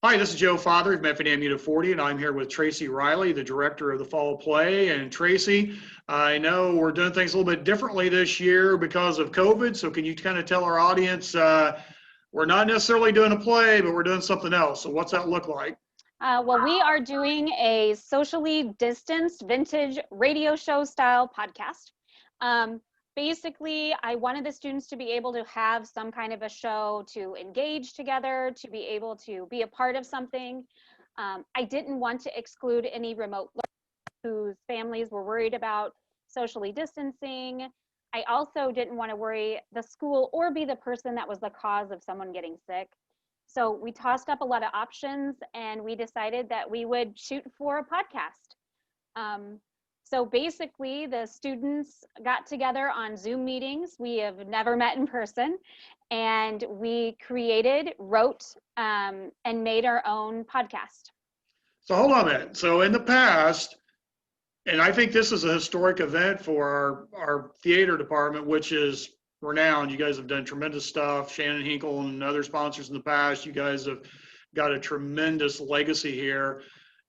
Hi, this is Joe Father from Effingham Unit 40, and I'm here with Tracie Riley, the director of the Fall Play. And Tracie, I know we're doing things a little bit differently this year because of COVID, so can you kind of tell our audience we're not necessarily doing a play, but we're doing something else. So what's that look like? Well, we are doing a socially distanced vintage radio show style podcast. Basically, I wanted the students to be able to have some kind of a show to engage together, to be able to be a part of something. I didn't want to exclude any remote learners whose families were worried about socially distancing. I also didn't want to worry the school or be the person that was the cause of someone getting sick. So we tossed up a lot of options and we decided that we would shoot for a podcast. So basically the students got together on Zoom meetings. We have never met in person, and we created, wrote, and made our own podcast. So hold on a minute. So in the past, and I think this is a historic event for our theater department, which is renowned. You guys have done tremendous stuff. Shannon Hinkle and other sponsors in the past. You guys have got a tremendous legacy here.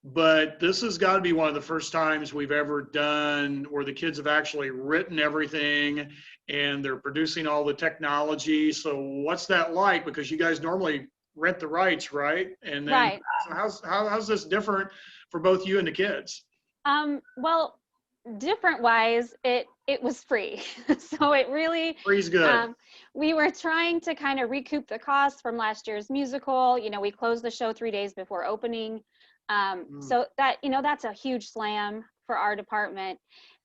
But this has got to be one of the first times we've ever done where the kids have actually written everything and they're producing all the technology. So what's that like? Because you guys normally rent the rights, right? And then Right. So how's this different for both you and the kids? Well, different wise, it was free. So it really, Free's good. we were trying to kind of recoup the costs from last year's musical. We closed the show 3 days before opening. So that, that's a huge slam for our department.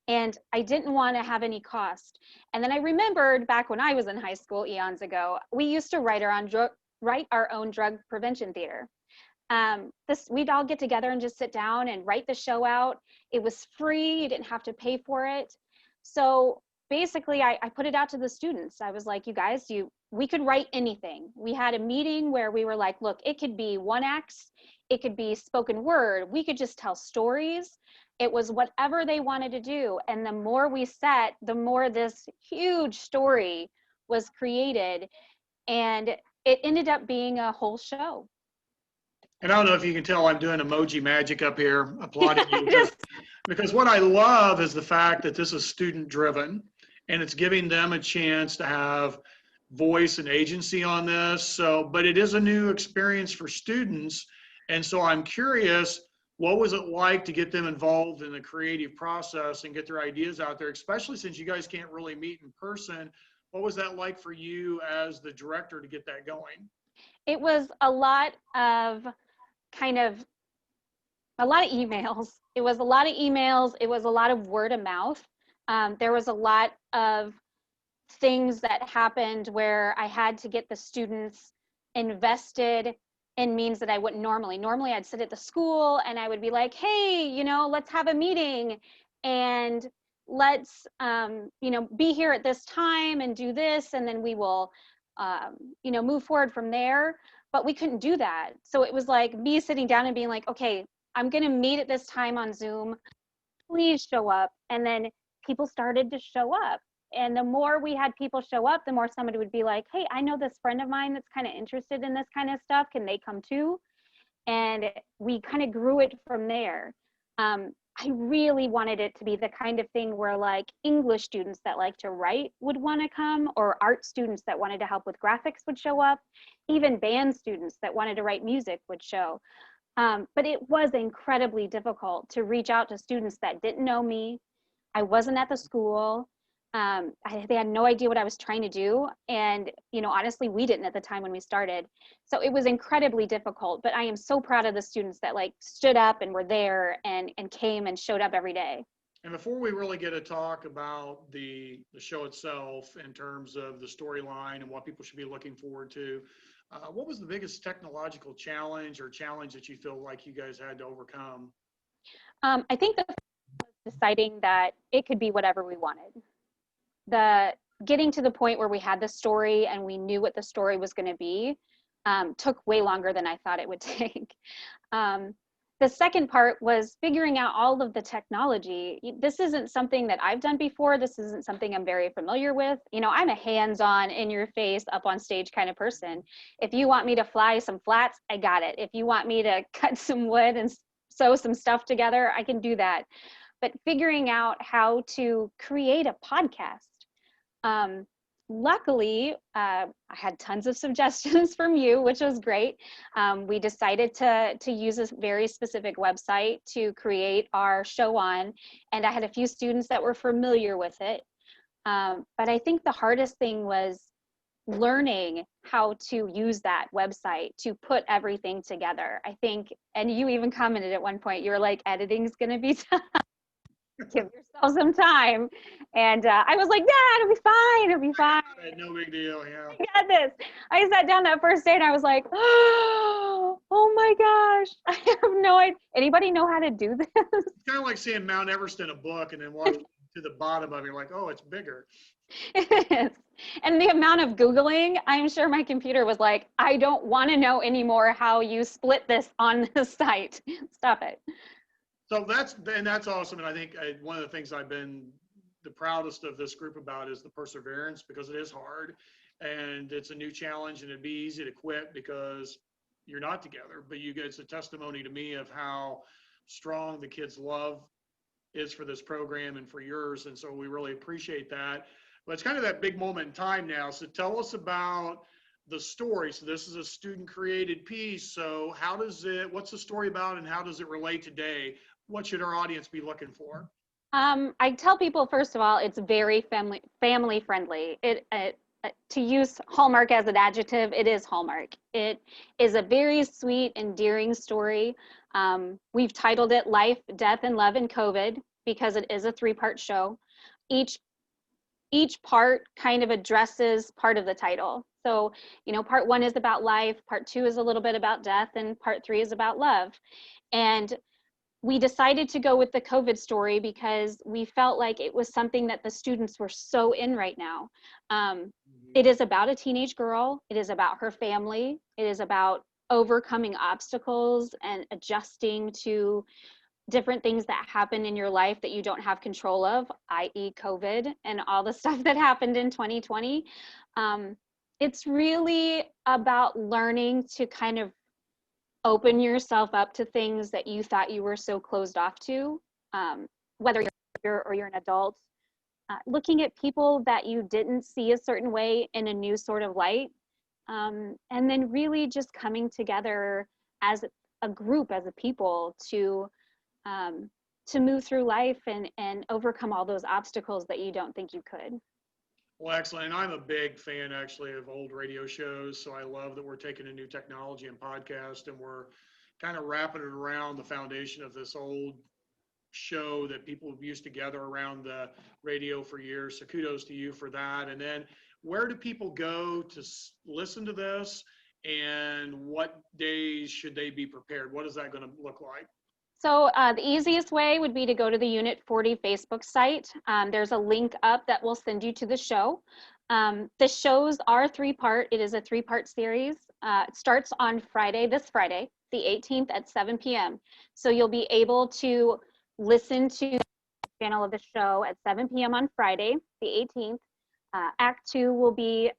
And I didn't want to have any cost. And then I remembered back when I was in high school eons ago, we used to write our own drug prevention theater. We'd all get together and just sit down and write the show out. It was free. You didn't have to pay for it. So basically I put it out to the students. I was like, you guys, we could write anything. We had a meeting where we were like, look, it could be one acts, it could be spoken word. We could just tell stories. It was whatever they wanted to do. And the more we sat, the more this huge story was created. And it ended up being a whole show. And I don't know if you can tell I'm doing emoji magic up here, applauding you, because what I love is the fact that this is student driven and it's giving them a chance to have voice and agency on this. So, but it is a new experience for students. And so I'm curious, what was it like to get them involved in the creative process and get their ideas out there, especially since you guys can't really meet in person? What was that like for you as the director to get that going? It was a lot of emails. It was a lot of emails. It was a lot of word of mouth. There was a lot of things that happened where I had to get the students invested in means that I wouldn't normally. Normally I'd sit at the school and I would be like, hey, let's have a meeting and let's, be here at this time and do this. And then we will, move forward from there. But we couldn't do that. So it was like me sitting down and being like, okay, I'm going to meet at this time on Zoom. Please show up. And then people started to show up. And the more we had people show up, the more somebody would be like, hey, I know this friend of mine that's kind of interested in this kind of stuff. Can they come too? And we kind of grew it from there. I really wanted it to be the kind of thing where like English students that like to write would want to come, or art students that wanted to help with graphics would show up. Even band students that wanted to write music would show. But it was incredibly difficult to reach out to students that didn't know me. I wasn't at the school. They had no idea what I was trying to do. And, honestly, we didn't at the time when we started. So it was incredibly difficult, but I am so proud of the students that like stood up and were there and came and showed up every day. And before we really get to talk about the show itself in terms of the storyline and what people should be looking forward to, what was the biggest technological challenge or challenge that you feel like you guys had to overcome? I think the was deciding that it could be whatever we wanted. The getting to the point where we had the story and we knew what the story was going to be took way longer than I thought it would take. the second part was figuring out all of the technology. This isn't something that I've done before. This isn't something I'm very familiar with. I'm a hands-on, in your face, up on stage kind of person. If you want me to fly some flats, I got it. If you want me to cut some wood and sew some stuff together, I can do that. But figuring out how to create a podcast. Um, Luckily, I had tons of suggestions from you, which was great. We decided to use a very specific website to create our show on, and I had a few students that were familiar with it. But I think the hardest thing was learning how to use that website to put everything together. I think, and you even commented at one point, you were like, editing's going to be tough. Give yourself some time. And I was like, yeah, it'll be fine. It'll be fine. No big deal. Yeah. I got this. I sat down that first day and I was like, oh my gosh, I have no idea. Anybody know how to do this? It's kind of like seeing Mount Everest in a book and then walking to the bottom of it, you're like, oh, it's bigger. It is. And the amount of Googling, I'm sure my computer was like, I don't want to know anymore how you split this on the site. Stop it. So that's awesome. And I think one of the things I've been the proudest of this group about is the perseverance, because it is hard and it's a new challenge, and it'd be easy to quit because you're not together. But it's a testimony to me of how strong the kids' love is for this program and for yours. And so we really appreciate that. But it's kind of that big moment in time now. So tell us about the story. So this is a student created piece. So what's the story about, and how does it relate today? What should our audience be looking for? I tell people, first of all, it's very family friendly. To use Hallmark as an adjective, it is Hallmark. It is a very sweet, endearing story. We've titled it Life, Death, and Love in COVID because it is a 3-part show. Each part kind of addresses part of the title. So, part 1 is about life, part 2 is a little bit about death, and part 3 is about love. And we decided to go with the COVID story because we felt like it was something that the students were so in right now. It is about a teenage girl. It is about her family. It is about overcoming obstacles and adjusting to different things that happen in your life that you don't have control of, i.e. COVID and all the stuff that happened in 2020. It's really about learning to kind of open yourself up to things that you thought you were so closed off to, whether you're an adult, looking at people that you didn't see a certain way in a new sort of light, and then really just coming together as a group, as a people, to move through life and overcome all those obstacles that you don't think you could. Well, excellent. And I'm a big fan, actually, of old radio shows. So I love that we're taking a new technology and podcast, and we're kind of wrapping it around the foundation of this old show that people have used together around the radio for years. So kudos to you for that. And then where do people go to listen to this, and what days should they be prepared? What is that going to look like? So the easiest way would be to go to the Unit 40 Facebook site. There's a link up that will send you to the show. The shows are 3-part. It is a 3-part series. It starts on this Friday, the 18th at 7 p.m. So you'll be able to listen to the channel of the show at 7 p.m. on Friday, the 18th. Act 2 will be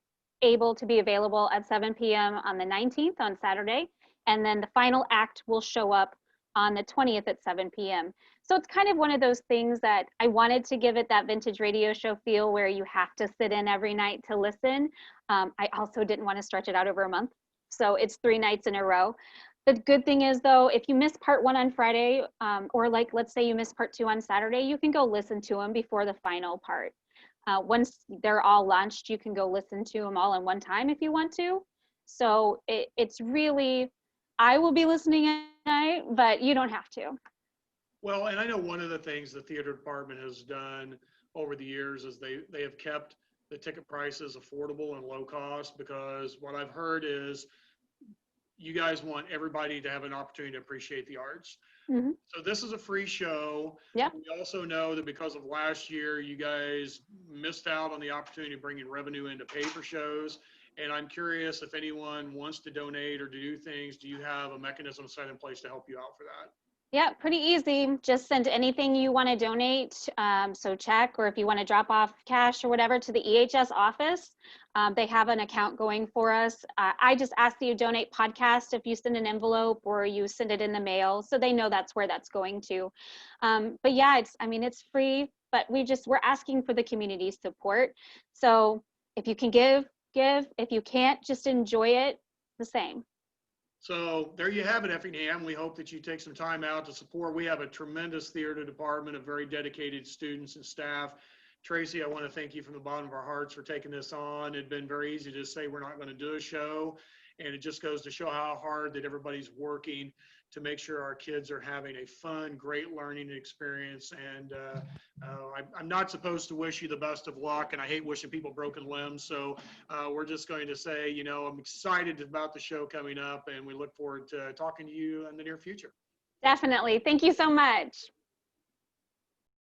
able to be available at 7 p.m. on the 19th on Saturday. And then the final act will show up on the 20th at 7 p.m. So it's kind of one of those things that I wanted to give it that vintage radio show feel where you have to sit in every night to listen. I also didn't want to stretch it out over a month. So it's 3 nights in a row. The good thing is, though, if you miss part 1 on Friday, or like, let's say you miss part 2 on Saturday, you can go listen to them before the final part. Once they're all launched, you can go listen to them all in one time if you want to. So it's really, I will be listening at night, but you don't have to. Well, and I know one of the things the theater department has done over the years is they have kept the ticket prices affordable and low cost, because what I've heard is you guys want everybody to have an opportunity to appreciate the arts. Mm-hmm. So this is a free show. Yeah. We also know that because of last year, you guys missed out on the opportunity of bringing revenue in to pay for shows. And I'm curious if anyone wants to donate or to do things, do you have a mechanism set in place to help you out for that? Yeah, pretty easy. Just send anything you want to donate, so check, or if you want to drop off cash or whatever, to the EHS office. They have an account going for us. I just ask that you donate podcast if you send an envelope or you send it in the mail, so they know that's where that's going to. But yeah, I mean, it's free, but we're asking for the community support. So if you can give, give. If you can't, just enjoy it the same. So there you have it, Effingham. We hope that you take some time out to support. We have a tremendous theater department of very dedicated students and staff. Tracie, I want to thank you from the bottom of our hearts for taking this on. It'd been very easy to say we're not going to do a show, and it just goes to show how hard that everybody's working to make sure our kids are having a fun, great learning experience. And I'm not supposed to wish you the best of luck, and I hate wishing people broken limbs. So we're just going to say, you know, I'm excited about the show coming up, and we look forward to talking to you in the near future. Definitely. Thank you so much.